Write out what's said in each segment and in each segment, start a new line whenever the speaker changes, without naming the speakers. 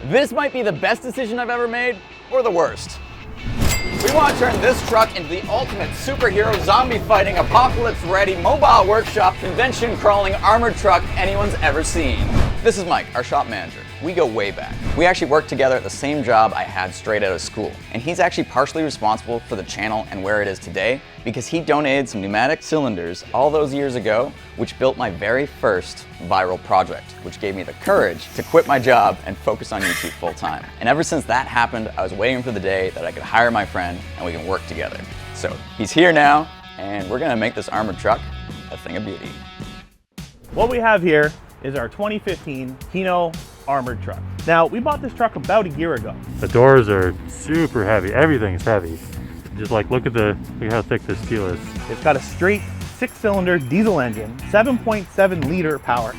This might be the best decision I've ever made, or the worst. We want to turn this truck into the ultimate superhero, zombie-fighting, apocalypse-ready, mobile workshop, convention-crawling armored truck anyone's ever seen. This is Mike, our shop manager. We go way back. We actually worked together at the same job I had straight out of school. And he's actually partially responsible for the channel and where it is today because he donated some pneumatic cylinders all those years ago, which built my very first viral project, which gave me the courage to quit my job and focus on YouTube full time. And ever since that happened, I was waiting for the day that I could hire my friend and we can work together. So he's here now, and we're gonna make this armored truck a thing of beauty.
What we have here is our 2015 Hino armored truck. Now, we bought this truck about a year ago.
The doors are super heavy. Everything's heavy. Just like look at how thick this steel is.
It's got a straight 6-cylinder diesel engine, 7.7 liter power,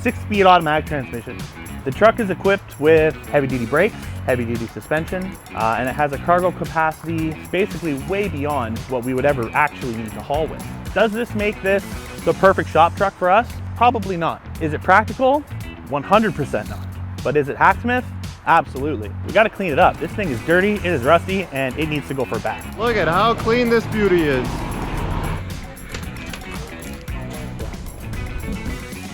6-speed automatic transmission. The truck is equipped with heavy-duty brakes, heavy-duty suspension, and it has a cargo capacity basically way beyond what we would ever actually need to haul with. Does this make this the perfect shop truck for us? Probably not. Is it practical? 100% not. But is it Hacksmith? Absolutely. We got to clean it up. This thing is dirty, it is rusty, and it needs to go for a bath.
Look at how clean this beauty is.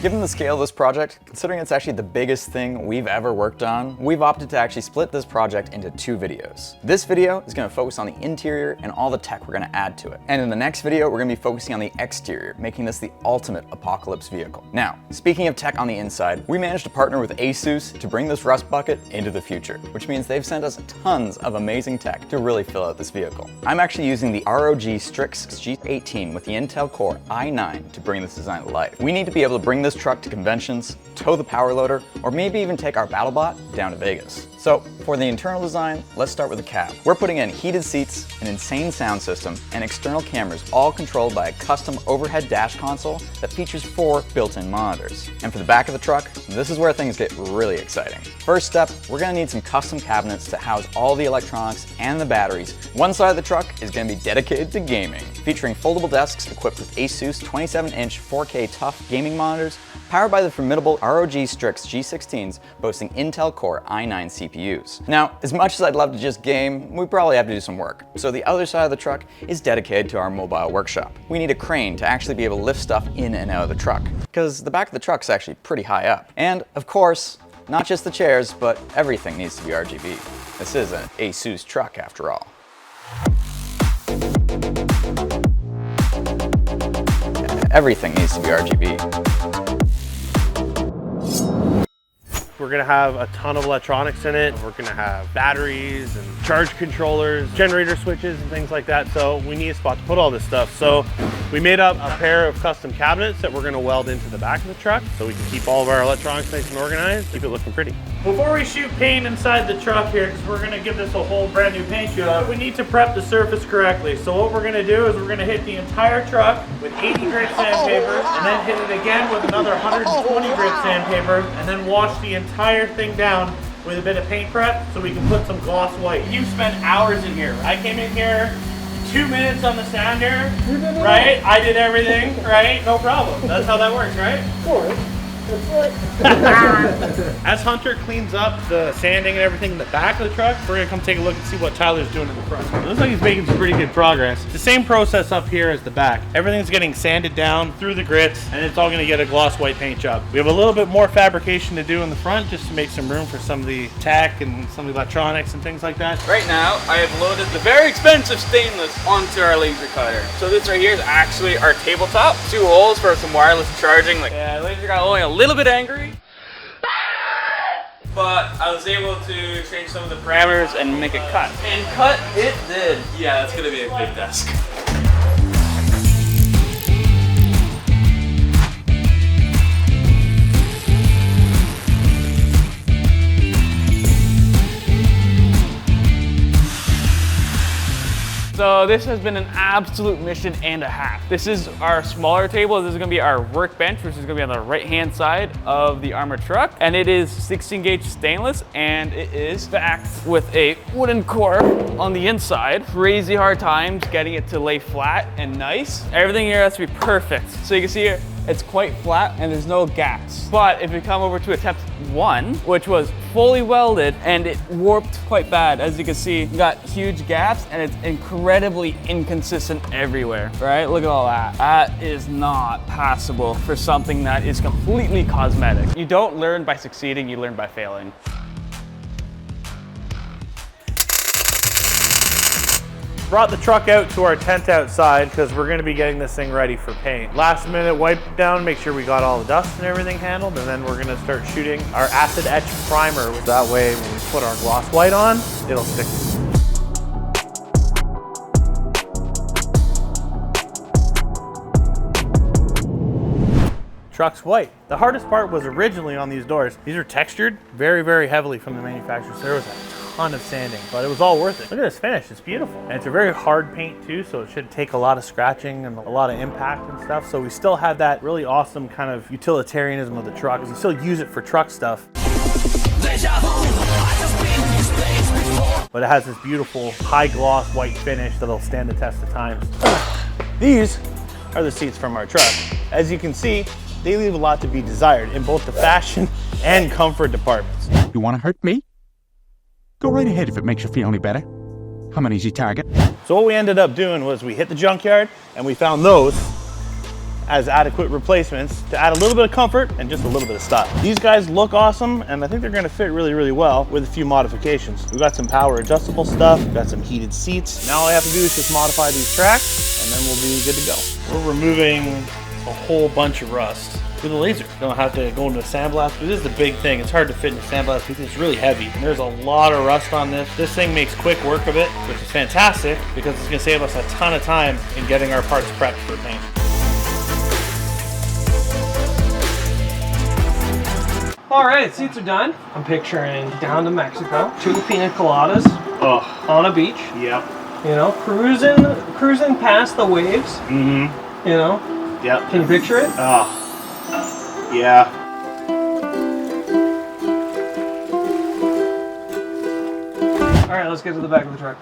Given the scale of this project, considering it's actually the biggest thing we've ever worked on, we've opted to actually split this project into 2 videos. This video is going to focus on the interior and all the tech we're going to add to it. And in the next video, we're going to be focusing on the exterior, making this the ultimate apocalypse vehicle. Now, speaking of tech on the inside, we managed to partner with ASUS to bring this rust bucket into the future, which means they've sent us tons of amazing tech to really fill out this vehicle. I'm actually using the ROG Strix G18 with the Intel Core i9 to bring this design to life. We need to be able to bring this truck to conventions, tow the power loader, or maybe even take our BattleBot down to Vegas. So for the internal design, let's start with the cab. We're putting in heated seats, an insane sound system, and external cameras, all controlled by a custom overhead dash console that features 4 built-in monitors. And for the back of the truck, this is where things get really exciting. First step, we're gonna need some custom cabinets to house all the electronics and the batteries. One side of the truck is gonna be dedicated to gaming, featuring foldable desks equipped with ASUS 27-inch 4K tough gaming monitors, powered by the formidable ROG Strix G16s boasting Intel Core i9 CPUs. Now, as much as I'd love to just game, we probably have to do some work. So the other side of the truck is dedicated to our mobile workshop. We need a crane to actually be able to lift stuff in and out of the truck, because the back of the truck's actually pretty high up. And of course, not just the chairs, but everything needs to be RGB. This is an ASUS truck after all. Everything needs to be RGB.
We're gonna have a ton of electronics in it. We're gonna have batteries and charge controllers, generator switches and things like that. So we need a spot to put all this stuff. So we made up a pair of custom cabinets that we're gonna weld into the back of the truck so we can keep all of our electronics nice and organized, keep it looking pretty. Before we shoot paint inside the truck here, because we're gonna give this a whole brand new paint job, we need to prep the surface correctly. So what we're gonna do is we're gonna hit the entire truck with 80 grit sandpaper, and then hit it again with another 120 grit sandpaper, and then wash the entire thing down with a bit of paint prep so we can put some gloss white. You spent hours in here. I came in here 2 minutes on the sander, right? I did everything, right? No problem. That's how that works, right? Sure. As Hunter cleans up the sanding and everything in the back of the truck, we're gonna come take a look and see what Tyler's doing in the front. It looks like he's making some pretty good progress. It's the same process up here as the back. Everything's getting sanded down through the grits, and it's all gonna get a gloss white paint job. We have a little bit more fabrication to do in the front just to make some room for some of the tech and some of the electronics and things like that.
Right now, I have loaded the very expensive stainless onto our laser cutter. So this right here is actually our tabletop. 2 holes for some wireless charging. Yeah, laser got only a little bit angry, but I was able to change some of the parameters and make it cut. And cut it did. Yeah, that's gonna be a big desk. So this has been an absolute mission and a half. This is our smaller table. This is gonna be our workbench, which is gonna be on the right-hand side of the armored truck. And it is 16-gauge stainless, and it is backed with a wooden core on the inside. Crazy hard times getting it to lay flat and nice. Everything here has to be perfect. So you can see here, it's quite flat and there's no gaps. But if you come over to attempt 1, which was fully welded and it warped quite bad, as you can see, you got huge gaps and it's incredibly inconsistent everywhere, right? Look at all that. That is not passable for something that is completely cosmetic. You don't learn by succeeding, you learn by failing.
Brought the truck out to our tent outside because we're going to be getting this thing ready for paint. Last minute wipe down, make sure we got all the dust and everything handled, and then we're going to start shooting our acid etch primer. That way when we put our gloss white on, it'll stick. Truck's white. The hardest part was originally on these doors. These are textured very, very heavily from the manufacturer, so there was a ton of sanding, but it was all worth it. Look at this finish, it's beautiful. And it's a very hard paint too, so it should take a lot of scratching and a lot of impact and stuff. So we still have that really awesome kind of utilitarianism of the truck. We still use it for truck stuff. But it has this beautiful high gloss white finish that'll stand the test of time. These are the seats from our truck. As you can see, they leave a lot to be desired in both the fashion and comfort departments.
You want to hurt me? Go right ahead if it makes you feel any better. I'm an easy target.
So what we ended up doing was we hit the junkyard and we found those as adequate replacements to add a little bit of comfort and just a little bit of style. These guys look awesome and I think they're gonna fit really, really well with a few modifications. We've got some power adjustable stuff, we've got some heated seats. Now all I have to do is just modify these tracks and then we'll be good to go. We're removing a whole bunch of rust with a laser. You don't have to go into a sandblast, but this is the big thing. It's hard to fit in a sandblast because it's really heavy. And there's a lot of rust on this. This thing makes quick work of it, which is fantastic because it's gonna save us a ton of time in getting our parts prepped for paint.
All right, seats are done. I'm picturing down to Mexico, 2 pina coladas on a beach.
Yep.
You know, cruising past the waves.
Mm-hmm.
You know.
Yep.
Can you picture it?
Oh. Yeah.
All right, let's get to the back of the truck.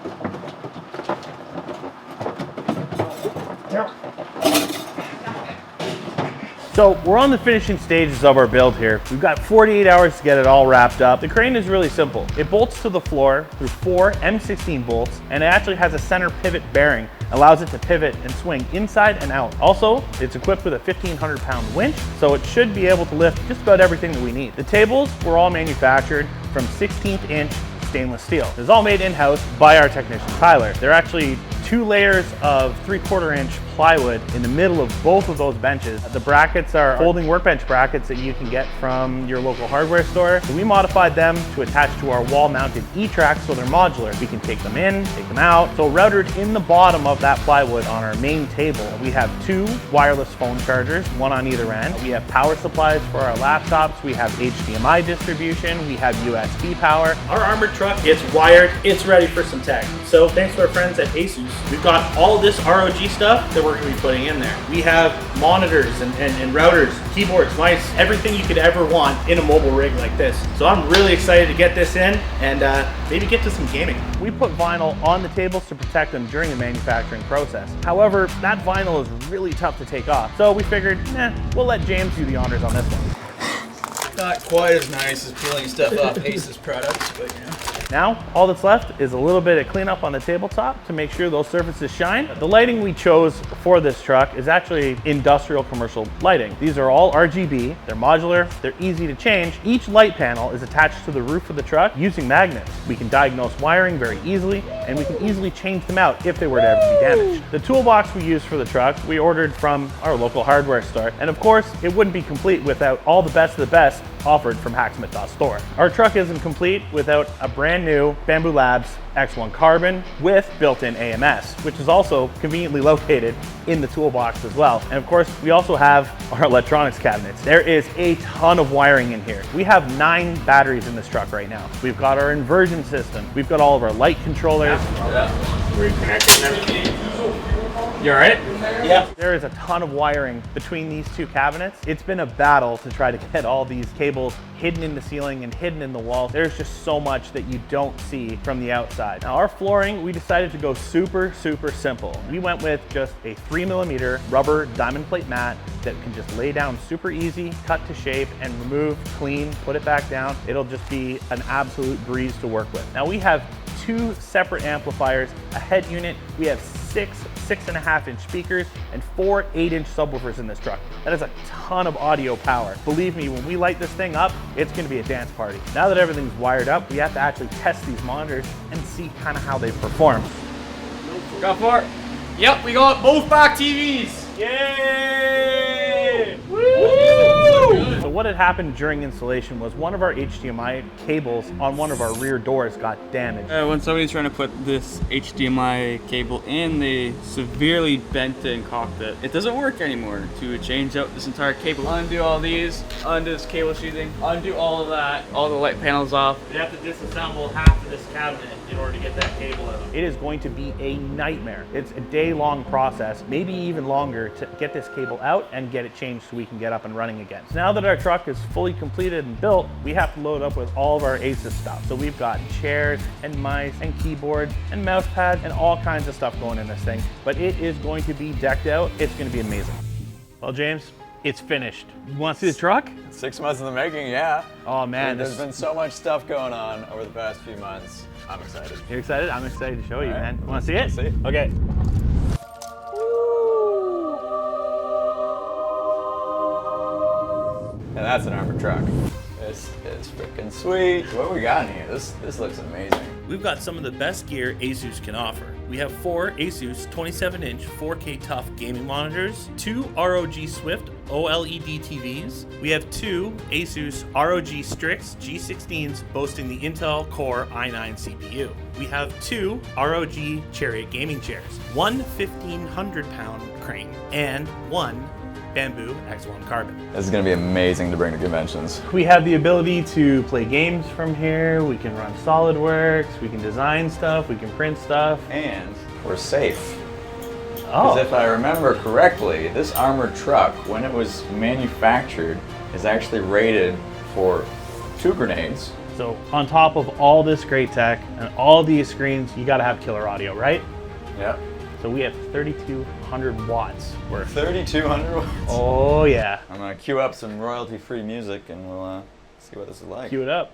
So we're on the finishing stages of our build here. We've got 48 hours to get it all wrapped up. The crane is really simple. It bolts to the floor through 4 M16 bolts, and it actually has a center pivot bearing. Allows it to pivot and swing inside and out. Also, it's equipped with a 1,500-pound winch, so it should be able to lift just about everything that we need. The tables were all manufactured from 16th-inch stainless steel. It's all made in-house by our technician, Tyler. They're actually 2 layers of 3/4-inch plywood in the middle of both of those benches. The brackets are folding workbench brackets that you can get from your local hardware store. So we modified them to attach to our wall-mounted E-tracks so they're modular. We can take them in, take them out. So routed in the bottom of that plywood on our main table, we have 2 wireless phone chargers, 1 on either end. We have power supplies for our laptops. We have HDMI distribution. We have USB power. Our armored truck gets wired. It's ready for some tech. So thanks to our friends at Asus, we've got all this ROG stuff that we're going to be putting in there. We have monitors and routers, keyboards, mice, everything you could ever want in a mobile rig like this. So I'm really excited to get this in and maybe get to some gaming. We put vinyl on the tables to protect them during the manufacturing process. However, that vinyl is really tough to take off. So we figured, we'll let James do the honors on this one.
Not quite as nice as peeling stuff off Asus products, but you know.
Now, all that's left is a little bit of cleanup on the tabletop to make sure those surfaces shine. The lighting we chose for this truck is actually industrial commercial lighting. These are all RGB, they're modular, they're easy to change. Each light panel is attached to the roof of the truck using magnets. We can diagnose wiring very easily, and we can easily change them out if they were to ever be damaged. The toolbox we used for the truck, we ordered from our local hardware store. And of course, it wouldn't be complete without all the best of the best offered from Hacksmith.store. Our truck isn't complete without a brand new Bamboo Labs X1 Carbon with built-in AMS, which is also conveniently located in the toolbox as well. And of course, we also have our electronics cabinets. There is a ton of wiring in here. We have 9 batteries in this truck right now. We've got our inversion system. We've got all of our light controllers.
We're connecting them.
You all right?
Yep. There is a ton of wiring between these two cabinets. It's been a battle to try to get all these cables hidden in the ceiling and hidden in the walls. There's just so much that you don't see from the outside. Now our flooring, we decided to go super simple. We went with just a 3mm rubber diamond plate mat that can just lay down super easy, cut to shape, and remove, clean, put it back down. It'll just be an absolute breeze to work with. Now we have 2 separate amplifiers, a head unit. We have 6 6.5-inch speakers and 4 8-inch subwoofers in this truck. That is a ton of audio power. Believe me, when we light this thing up, it's gonna be a dance party. Now that everything's wired up, we have to actually test these monitors and see kind of how they perform.
Go for it. Yep, we got both back TVs. Yay! Woo!
So what had happened during installation was one of our HDMI cables on one of our rear doors got damaged.
When somebody's trying to put this HDMI cable in, they severely bent it and cocked it. It doesn't work anymore. To change out this entire cable, undo all these, undo this cable sheathing, undo all of that, all the light panels off.
You have to disassemble half of this cabinet in order to get that cable out. It is going to be a nightmare. It's a day-long process, maybe even longer, to get this cable out and get it changed so we can get up and running again. So now that our truck is fully completed and built, we have to load up with all of our Asus stuff. So we've got chairs and mice and keyboards and mouse pads and all kinds of stuff going in this thing. But it is going to be decked out. It's going to be amazing. Well, James, it's finished. You want to see the truck?
6 months in the making, yeah.
Oh man,
There's been so much stuff going on over the past few months. I'm excited.
You're excited? I'm excited to show you,
All right.
man. Want to see it?
See it.
Okay.
And that's an armored truck. This is freaking sweet. What we got in here? This looks amazing.
We've got some of the best gear Asus can offer. We have 4 Asus 27-inch 4K Tough gaming monitors, 2 ROG Swift OLED TVs. We have 2 Asus ROG Strix G16s boasting the Intel Core i9 CPU. We have 2 ROG Chariot gaming chairs, 1 1,500-pound crane, and 1 Bamboo X1 carbon.
This is gonna be amazing to bring to conventions.
We have the ability to play games from here. We can run SolidWorks. We can design stuff. We can print stuff.
And we're safe.
Oh.
Because if I remember correctly, this armored truck, when it was manufactured, is actually rated for 2 grenades.
So on top of all this great tech and all these screens, you gotta have killer audio, right?
Yep.
So we have 3,200 watts worth.
3,200 watts.
Oh yeah.
I'm gonna queue up some royalty-free music and we'll see what this is like.
Cue it up.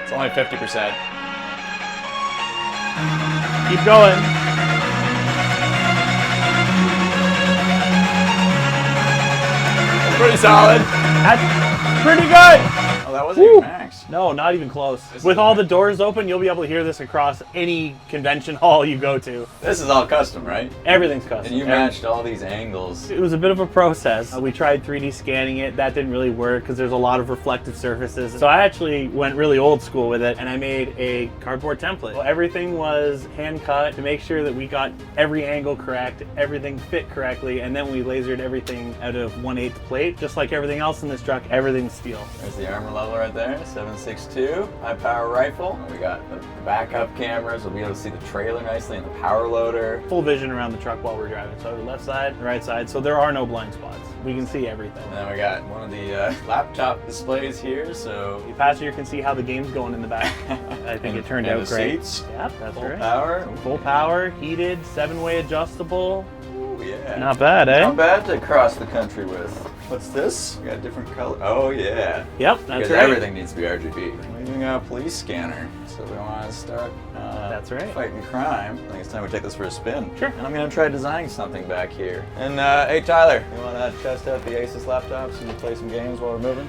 It's only 50%.
Keep going.
It's pretty solid.
That's pretty good.
Oh, that wasn't even max.
No, not even close.
This
With
is
all
nice.
the doors open, you'll be able to hear this across any convention hall you go to.
This is all custom, right?
Everything's custom.
And you matched all these angles.
It was a bit of a process. We tried 3D scanning it. That didn't really work because there's a lot of reflective surfaces. So I actually went really old school with it and I made a cardboard template. Well, everything was hand cut to make sure that we got every angle correct, everything fit correctly, and then we lasered everything out of 1/8 plate. Just like everything else in this truck, everything's steel.
There's the armor level right there, 7.62, high power rifle. And we got the backup cameras. We'll be able to see the trailer nicely and the power loader.
Full vision around the truck while we're driving. So the left side, the right side. So there are no blind spots. We can see everything.
And then we got one of the laptop displays here, so
The passenger can see how the game's going in the back. I think it turned
and
out
the
great.
seats,
Yep, that's
full
right.
power.
Full power, heated, 7-way adjustable.
Ooh, yeah.
Not bad, eh?
Not bad to cross the country with. What's this? We got different color. Oh yeah.
Yep, that's
Because
right.
everything needs to be RGB. We even got a police scanner, so we want to start
That's right.
fighting crime. I think it's time we take this for a spin.
Sure.
And I'm gonna try designing something back here. And hey Tyler, you want to test out the Asus laptops and play some games while we're moving?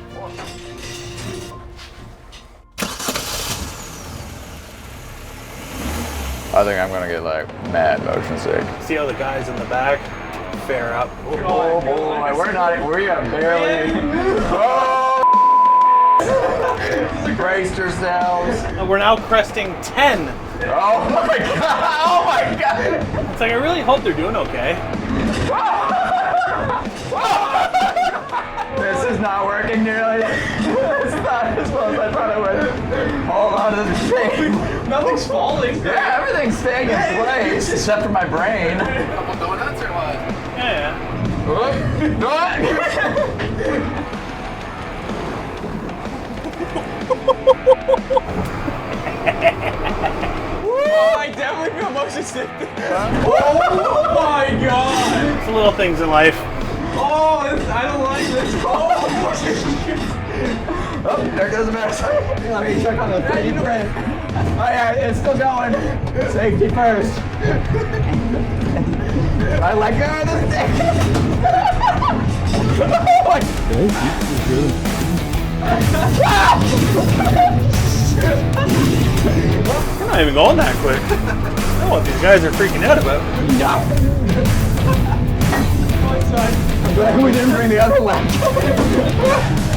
I think I'm gonna get like mad motion sick.
See how the guys in the back fare up.
Oh boy, we are barely. Oh! Braced ourselves.
We're now cresting 10.
Oh my god! Oh my god!
It's like, I really hope they're doing okay.
This is not working nearly. It's not as well as I thought it Oh, this is insane.
Nothing's falling.
Yeah, everything's staying in place except for my brain.
Couple donuts or what?
Yeah.
Oh, I definitely feel motion sick. Oh my god!
It's the little things in life.
Oh, I don't like this. Oh, there goes the mess. Let me check on the 3D print. Oh yeah, it's still going. Safety first. I let go of the stick.
You're not even going that quick. I know what these guys are freaking out about.
I'm glad we didn't bring the other laptop.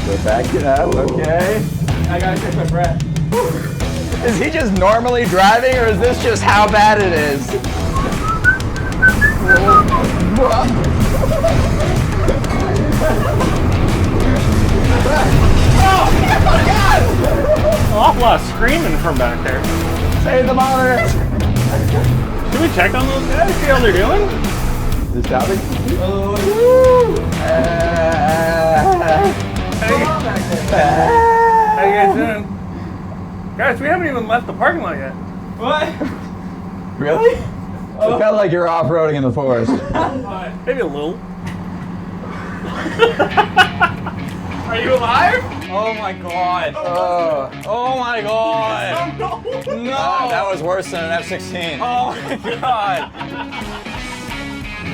Go back it up, okay.
I gotta catch my breath.
Is he just normally driving, or is this just how bad it is? Oh my god!
An awful lot of screaming from back there.
Save the monitor!
Should we check on those guys? See how they're doing?
Is it stopping?
How you guys doing? Guys, we haven't even left the parking lot yet.
What?
Really? It felt like you're off-roading in the forest.
Maybe a little.
Are you alive? Oh my god.
Oh my god!
No.
That was worse than an F-16.
Oh my god.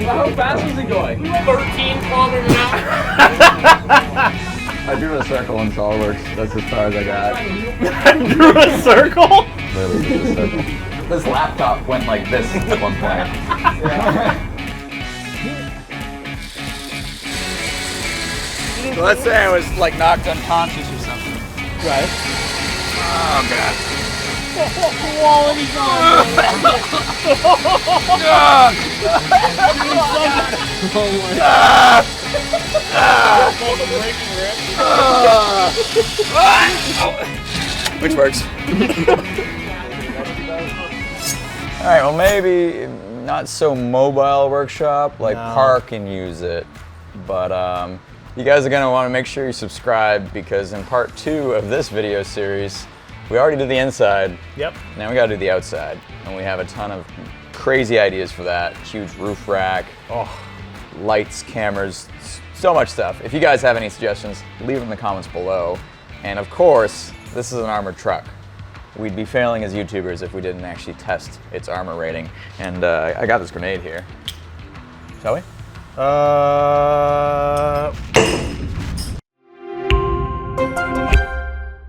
How fast was it going?
13 kilometers an hour.
I drew a circle in SolidWorks. That's as far as I got.
Drew a circle?
Literally just a circle. This laptop went like this at one point. So let's say I was like knocked unconscious or something.
Right.
Oh god.
Quality content.
Which works. All right, well maybe not so mobile workshop, like Park can use it, but you guys are gonna wanna make sure you subscribe because in part 2 of this video series, we already did the inside.
Yep.
Now we gotta do the outside, and we have a ton of crazy ideas for that. Huge roof rack, lights, cameras, so much stuff. If you guys have any suggestions, leave them in the comments below. And of course, this is an armored truck. We'd be failing as YouTubers if we didn't actually test its armor rating. And I got this grenade here. Shall we?